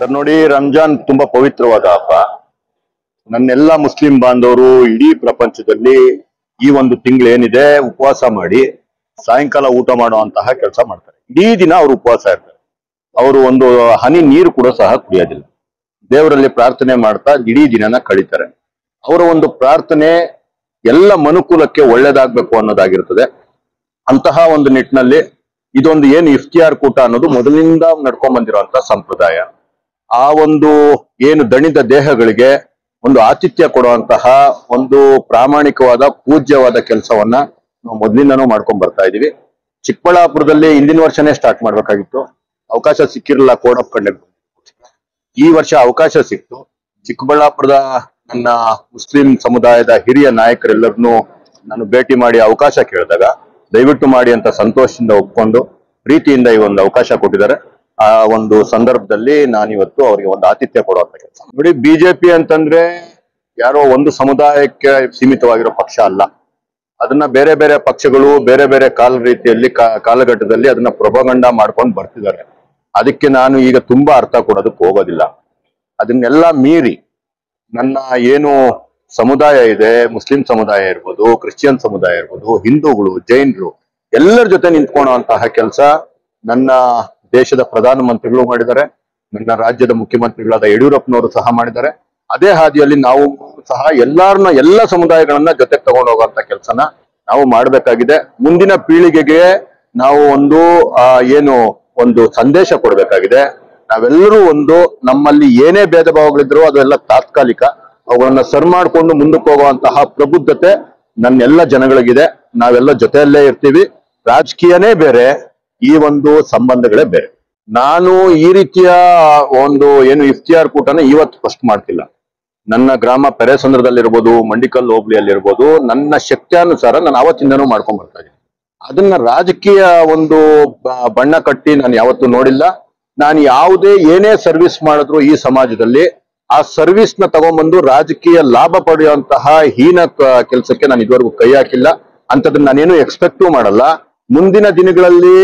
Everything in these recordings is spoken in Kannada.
ಸರ್ ನೋಡಿ, ರಂಜಾನ್ ತುಂಬಾ ಪವಿತ್ರವಾದ ಹಬ್ಬ. ನನ್ನೆಲ್ಲ ಮುಸ್ಲಿಂ ಬಾಂಧವರು ಇಡೀ ಪ್ರಪಂಚದಲ್ಲಿ ಈ ಒಂದು ತಿಂಗಳು ಏನಿದೆ ಉಪವಾಸ ಮಾಡಿ ಸಾಯಂಕಾಲ ಊಟ ಮಾಡುವಂತಹ ಕೆಲಸ ಮಾಡ್ತಾರೆ. ಇಡೀ ದಿನ ಅವರು ಉಪವಾಸ ಇರ್ತಾರೆ. ಅವರು ಒಂದು ಹನಿ ನೀರು ಕೂಡ ಸಹ ಕುಡಿಯೋದಿಲ್ಲ. ದೇವರಲ್ಲಿ ಪ್ರಾರ್ಥನೆ ಮಾಡ್ತಾ ಇಡೀ ದಿನನ ಕಳೀತಾರೆ. ಅವರ ಒಂದು ಪ್ರಾರ್ಥನೆ ಎಲ್ಲ ಮನುಕುಲಕ್ಕೆ ಒಳ್ಳೇದಾಗ್ಬೇಕು ಅನ್ನೋದಾಗಿರ್ತದೆ. ಅಂತಹ ಒಂದು ನಿಟ್ಟಿನಲ್ಲಿ ಇದೊಂದು ಏನು ಇಫ್ತಿಯಾರ್ ಕೂಟ ಅನ್ನೋದು ಮೊದಲಿನಿಂದ ನಡ್ಕೊಂಡ್ ಬಂದಿರುವಂತ ಸಂಪ್ರದಾಯ. ಆ ಒಂದು ಏನು ದಣಿದ ದೇಹಗಳಿಗೆ ಒಂದು ಆತಿಥ್ಯ ಕೊಡುವಂತಹ ಒಂದು ಪ್ರಾಮಾಣಿಕವಾದ ಪೂಜ್ಯವಾದ ಕೆಲಸವನ್ನ ನಾವು ಮೊದಲಿಂದನೂ ಮಾಡ್ಕೊಂಡ್ ಬರ್ತಾ ಇದೀವಿ. ಚಿಕ್ಕಬಳ್ಳಾಪುರದಲ್ಲಿ ಹಿಂದಿನ ವರ್ಷನೇ ಸ್ಟಾರ್ಟ್ ಮಾಡ್ಬೇಕಾಗಿತ್ತು, ಅವಕಾಶ ಸಿಕ್ಕಿರಲಿಲ್ಲ. ಕೋಡ್ ಆಫ್ ಕಂಡಕ್ಟ್ ಈ ವರ್ಷ ಅವಕಾಶ ಸಿಕ್ತು. ಚಿಕ್ಕಬಳ್ಳಾಪುರದ ನನ್ನ ಮುಸ್ಲಿಂ ಸಮುದಾಯದ ಹಿರಿಯ ನಾಯಕರೆಲ್ಲರನ್ನೂ ನಾನು ಭೇಟಿ ಮಾಡಿ ಅವಕಾಶ ಕೇಳಿದಾಗ ದಯವಿಟ್ಟು ಮಾಡಿ ಅಂತ ಸಂತೋಷದಿಂದ ಒಪ್ಕೊಂಡು ಪ್ರೀತಿಯಿಂದ ಈ ಒಂದು ಅವಕಾಶ ಕೊಟ್ಟಿದ್ದಾರೆ. ಆ ಒಂದು ಸಂದರ್ಭದಲ್ಲಿ ನಾನಿವತ್ತು ಅವರಿಗೆ ಒಂದು ಆತಿಥ್ಯ ಕೊಡುವಂತ ಕೆಲಸ ನೋಡಿ. ಬಿಜೆಪಿ ಅಂತಂದ್ರೆ ಯಾರೋ ಒಂದು ಸಮುದಾಯಕ್ಕೆ ಸೀಮಿತವಾಗಿರೋ ಪಕ್ಷ ಅಲ್ಲ. ಅದನ್ನ ಬೇರೆ ಬೇರೆ ಪಕ್ಷಗಳು ಬೇರೆ ಬೇರೆ ಕಾಲಘಟ್ಟದಲ್ಲಿ ಅದನ್ನ ಪ್ರೊಪಗಂಡ ಮಾಡ್ಕೊಂಡು ಬರ್ತಿದ್ದಾರೆ. ಅದಕ್ಕೆ ನಾನು ಈಗ ತುಂಬಾ ಅರ್ಥ ಕೊಡೋದಕ್ಕೆ ಹೋಗೋದಿಲ್ಲ. ಅದನ್ನೆಲ್ಲ ಮೀರಿ ನನ್ನ ಏನು ಸಮುದಾಯ ಇದೆ, ಮುಸ್ಲಿಂ ಸಮುದಾಯ ಇರ್ಬೋದು, ಕ್ರಿಶ್ಚಿಯನ್ ಸಮುದಾಯ ಇರ್ಬೋದು, ಹಿಂದೂಗಳು, ಜೈನರು ಎಲ್ಲರ ಜೊತೆ ನಿಂತ್ಕೊಳ್ಳುವಂತಹ ಕೆಲಸ ನನ್ನ ದೇಶದ ಪ್ರಧಾನ ಮಂತ್ರಿಗಳು ಮಾಡಿದ್ದಾರೆ. ನನ್ನ ರಾಜ್ಯದ ಮುಖ್ಯಮಂತ್ರಿಗಳಾದ ಯಡಿಯೂರಪ್ಪನವರು ಸಹ ಮಾಡಿದ್ದಾರೆ. ಅದೇ ಹಾದಿಯಲ್ಲಿ ನಾವು ಸಹ ಎಲ್ಲ ಸಮುದಾಯಗಳನ್ನ ಜೊತೆಗೆ ತಗೊಂಡು ಹೋಗುವಂತ ಕೆಲಸನ ನಾವು ಮಾಡ್ಬೇಕಾಗಿದೆ. ಮುಂದಿನ ಪೀಳಿಗೆಗೆ ನಾವು ಒಂದು ಸಂದೇಶ ಕೊಡ್ಬೇಕಾಗಿದೆ. ನಾವೆಲ್ಲರೂ ನಮ್ಮಲ್ಲಿ ಏನೇ ಭೇದ ಭಾವಗಳಿದ್ರು ಅದೆಲ್ಲ ತಾತ್ಕಾಲಿಕ. ಅವುಗಳನ್ನ ಸರಿ ಮಾಡ್ಕೊಂಡು ಮುಂದಕ್ಕೆ ಹೋಗುವಂತಹ ಪ್ರಬುದ್ಧತೆ ನನ್ನೆಲ್ಲ ಜನಗಳಿಗಿದೆ. ನಾವೆಲ್ಲ ಜೊತೆಯಲ್ಲೇ ಇರ್ತೀವಿ. ರಾಜಕೀಯನೇ ಬೇರೆ, ಈ ಒಂದು ಸಂಬಂಧಗಳೇ ಬೇರೆ. ನಾನು ಈ ರೀತಿಯ ಏನು ಇಫ್ತಿಯಾರ್ ಕೂಟನ ಇವತ್ತು ಫಸ್ಟ್ ಮಾಡ್ತಿಲ್ಲ. ನನ್ನ ಗ್ರಾಮ ಪೆರೇಸಂದ್ರದಲ್ಲಿರ್ಬೋದು, ಮಂಡಿಕಲ್ ಹೋಬಳಿಯಲ್ಲಿರ್ಬೋದು, ನನ್ನ ಶಕ್ತಿಯಾನುಸಾರ ನಾನು ಅವತ್ತಿಂದನೂ ಮಾಡ್ಕೊಂಡ್ ಬರ್ತಾ ಇದ್ದೀನಿ. ಅದನ್ನ ರಾಜಕೀಯ ಬಣ್ಣ ಕಟ್ಟಿ ನಾನು ಯಾವತ್ತೂ ನೋಡಿಲ್ಲ. ನಾನು ಏನೇ ಸರ್ವಿಸ್ ಮಾಡಿದ್ರು ಈ ಸಮಾಜದಲ್ಲಿ ಆ ಸರ್ವಿಸ್ ನ ತಗೊಂಡ್ಬಂದು ರಾಜಕೀಯ ಲಾಭ ಪಡೆಯುವಂತಹ ಹೀನ ಕೆಲಸಕ್ಕೆ ನಾನು ಇದುವರೆಗೂ ಕೈ ಹಾಕಿಲ್ಲ. ಅಂತದನ್ನ ನಾನೇನು ಎಕ್ಸ್ಪೆಕ್ಟೂ ಮಾಡಲ್ಲ. ಮುಂದಿನ ದಿನಗಳಲ್ಲಿ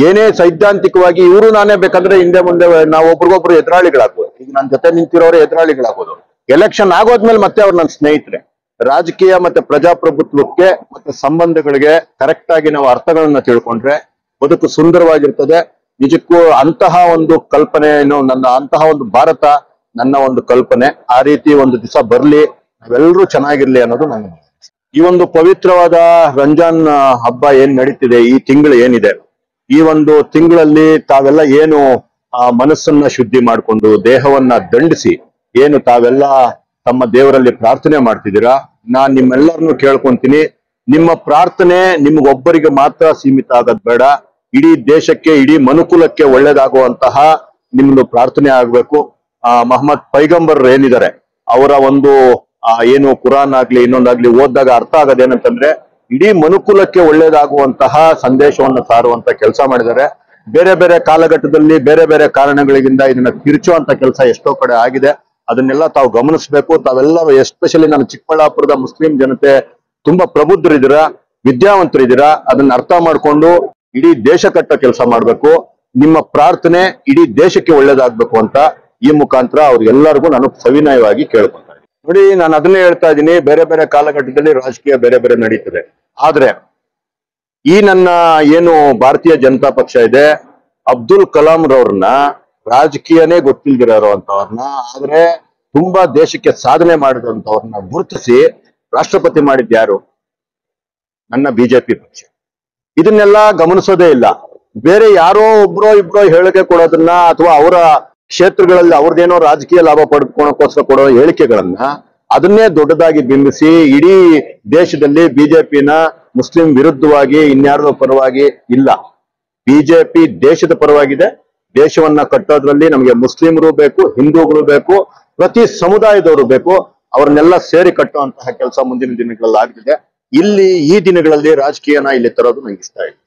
ಏನೇ ಸೈದ್ಧಾಂತಿಕವಾಗಿ ಇವರು ನಾನೇ ಬೇಕಂದ್ರೆ ಹಿಂದೆ ಮುಂದೆ ನಾವು ಒಬ್ರಿಗೊಬ್ರು ಎದುರಾಳಿಗಳಾಗ್ಬೋದು. ಈಗ ನನ್ನ ಜೊತೆ ನಿಂತಿರೋರು ಎದುರಾಳಿಗಳಾಗ್ಬೋದು. ಎಲೆಕ್ಷನ್ ಆಗೋದ್ಮೇಲೆ ಮತ್ತೆ ಅವ್ರು ನನ್ನ ಸ್ನೇಹಿತರೆ. ರಾಜಕೀಯ ಮತ್ತೆ ಪ್ರಜಾಪ್ರಭುತ್ವಕ್ಕೆ ಮತ್ತೆ ಸಂಬಂಧಗಳಿಗೆ ಕರೆಕ್ಟ್ ಆಗಿ ನಾವು ಅರ್ಥಗಳನ್ನ ತಿಳ್ಕೊಂಡ್ರೆ ಬದುಕು ಸುಂದರವಾಗಿರ್ತದೆ. ನಿಜಕ್ಕೂ ಅಂತಹ ಒಂದು ಕಲ್ಪನೆ ಅಂತಹ ಒಂದು ಭಾರತ ನನ್ನ ಒಂದು ಕಲ್ಪನೆ. ಆ ರೀತಿ ಒಂದು ದಿವಸ ಬರ್ಲಿ, ನಾವೆಲ್ಲರೂ ಚೆನ್ನಾಗಿರ್ಲಿ ಅನ್ನೋದು ನನ್ನ. ಈ ಒಂದು ಪವಿತ್ರವಾದ ರಂಜಾನ್ ಹಬ್ಬ ಏನ್ ನಡೀತಿದೆ, ಈ ತಿಂಗಳು ಏನಿದೆ, ಈ ಒಂದು ತಿಂಗಳಲ್ಲಿ ತಾವೆಲ್ಲ ಏನು ಮನಸ್ಸನ್ನ ಶುದ್ಧಿ ಮಾಡ್ಕೊಂಡು ದೇಹವನ್ನ ದಂಡಿಸಿ ಏನು ತಾವೆಲ್ಲ ತಮ್ಮ ದೇವರಲ್ಲಿ ಪ್ರಾರ್ಥನೆ ಮಾಡ್ತಿದ್ದೀರಾ, ನಾನ್ ನಿಮ್ಮೆಲ್ಲರನ್ನು ಕೇಳ್ಕೊಂತೀನಿ. ನಿಮ್ಮ ಪ್ರಾರ್ಥನೆ ನಿಮ್ಗೊಬ್ಬರಿಗೆ ಮಾತ್ರ ಸೀಮಿತ ಆಗೋದ್ ಬೇಡ. ಇಡೀ ದೇಶಕ್ಕೆ, ಇಡೀ ಮನುಕುಲಕ್ಕೆ ಒಳ್ಳೇದಾಗುವಂತಹ ನಿಮ್ದು ಪ್ರಾರ್ಥನೆ ಆಗ್ಬೇಕು. ಮೊಹಮ್ಮದ್ ಪೈಗಂಬರ್ ಏನಿದ್ದಾರೆ ಅವರ ಏನು ಕುರಾನ್ ಆಗ್ಲಿ ಇನ್ನೊಂದಾಗ್ಲಿ ಓದಿದಾಗ ಅರ್ಥ ಆಗೋದೇನಂತಂದ್ರೆ ಇಡೀ ಮನುಕುಲಕ್ಕೆ ಒಳ್ಳೇದಾಗುವಂತಹ ಸಂದೇಶವನ್ನು ಸಾರುವಂತ ಕೆಲಸ ಮಾಡಿದ್ದಾರೆ. ಬೇರೆ ಬೇರೆ ಕಾಲಘಟ್ಟದಲ್ಲಿ ಬೇರೆ ಬೇರೆ ಕಾರಣಗಳಿಂದ ಇದನ್ನ ತಿರುಚುವಂತ ಕೆಲಸ ಎಷ್ಟೋ ಕಡೆ ಆಗಿದೆ. ಅದನ್ನೆಲ್ಲ ತಾವು ಗಮನಿಸ್ಬೇಕು. ತಾವೆಲ್ಲರೂ ಎಸ್ಪೆಷಲಿ ನಾನು ಚಿಕ್ಕಬಳ್ಳಾಪುರದ ಮುಸ್ಲಿಂ ಜನತೆ ತುಂಬಾ ಪ್ರಬುದ್ಧರಿದ್ದೀರಾ, ವಿದ್ಯಾವಂತರಿದ್ದೀರಾ. ಅದನ್ನ ಅರ್ಥ ಮಾಡ್ಕೊಂಡು ಇಡೀ ದೇಶ ಕಟ್ಟೋ ಕೆಲಸ ಮಾಡ್ಬೇಕು. ನಿಮ್ಮ ಪ್ರಾರ್ಥನೆ ಇಡೀ ದೇಶಕ್ಕೆ ಒಳ್ಳೇದಾಗ್ಬೇಕು ಅಂತ ಈ ಮುಖಾಂತರ ಅವ್ರಿಗೆಲ್ಲರಿಗೂ ನಾನು ಸವಿನಯವಾಗಿ ಕೇಳ್ಕೊತಾ ಇದ್ದೀನಿ. ನೋಡಿ, ನಾನು ಅದನ್ನೇ ಹೇಳ್ತಾ ಇದ್ದೀನಿ, ಬೇರೆ ಬೇರೆ ಕಾಲಘಟ್ಟದಲ್ಲಿ ರಾಜಕೀಯ ಬೇರೆ ಬೇರೆ ನಡೀತದೆ. ಆದ್ರೆ ಈ ನನ್ನ ಏನು ಭಾರತೀಯ ಜನತಾ ಪಕ್ಷ ಇದೆ, ಅಬ್ದುಲ್ ಕಲಾಂ ರವ್ರನ್ನ ರಾಜಕೀಯನೇ ಗೊತ್ತಿಲ್ದಿರೋಂಥವ್ರನ್ನ, ಆದ್ರೆ ತುಂಬಾ ದೇಶಕ್ಕೆ ಸಾಧನೆ ಮಾಡಿದಂಥವ್ರನ್ನ ಗುರುತಿಸಿ ರಾಷ್ಟ್ರಪತಿ ಮಾಡಿದ್ ಯಾರು? ನನ್ನ ಬಿಜೆಪಿ ಪಕ್ಷ. ಇದನ್ನೆಲ್ಲ ಗಮನಿಸೋದೇ ಇಲ್ಲ. ಬೇರೆ ಯಾರೋ ಒಬ್ರೋ ಇಬ್ರೋ ಹೇಳಿಕೆ ಕೊಡೋದನ್ನ ಅಥವಾ ಅವರ ಕ್ಷೇತ್ರಗಳಲ್ಲಿ ಅವ್ರದ್ದೇನೋ ರಾಜಕೀಯ ಲಾಭ ಪಡ್ಕೊಳಕ್ಕೋಸ್ಕರ ಕೊಡೋ ಹೇಳಿಕೆಗಳನ್ನ ಅದನ್ನೇ ದೊಡ್ಡದಾಗಿ ಬಿಂಬಿಸಿ ಇಡೀ ದೇಶದಲ್ಲಿ ಬಿಜೆಪಿನ ಮುಸ್ಲಿಂ ವಿರುದ್ಧವಾಗಿ ಇನ್ಯಾರೋ ಪರವಾಗಿ ಇಲ್ಲ. ಬಿಜೆಪಿ ದೇಶದ ಪರವಾಗಿದೆ. ದೇಶವನ್ನ ಕಟ್ಟೋದ್ರಲ್ಲಿ ನಮಗೆ ಮುಸ್ಲಿಮರು ಬೇಕು, ಹಿಂದೂಗಳು ಬೇಕು, ಪ್ರತಿ ಸಮುದಾಯದವರು ಬೇಕು. ಅವ್ರನ್ನೆಲ್ಲ ಸೇರಿ ಕಟ್ಟುವಂತಹ ಕೆಲಸ ಮುಂದಿನ ದಿನಗಳಲ್ಲಿ ಆಗ್ತಿದೆ. ಈ ದಿನಗಳಲ್ಲಿ ರಾಜಕೀಯನ ಇಲ್ಲಿ ತರೋದು ನಂಗೆ ಇಷ್ಟ ಇಲ್ಲ.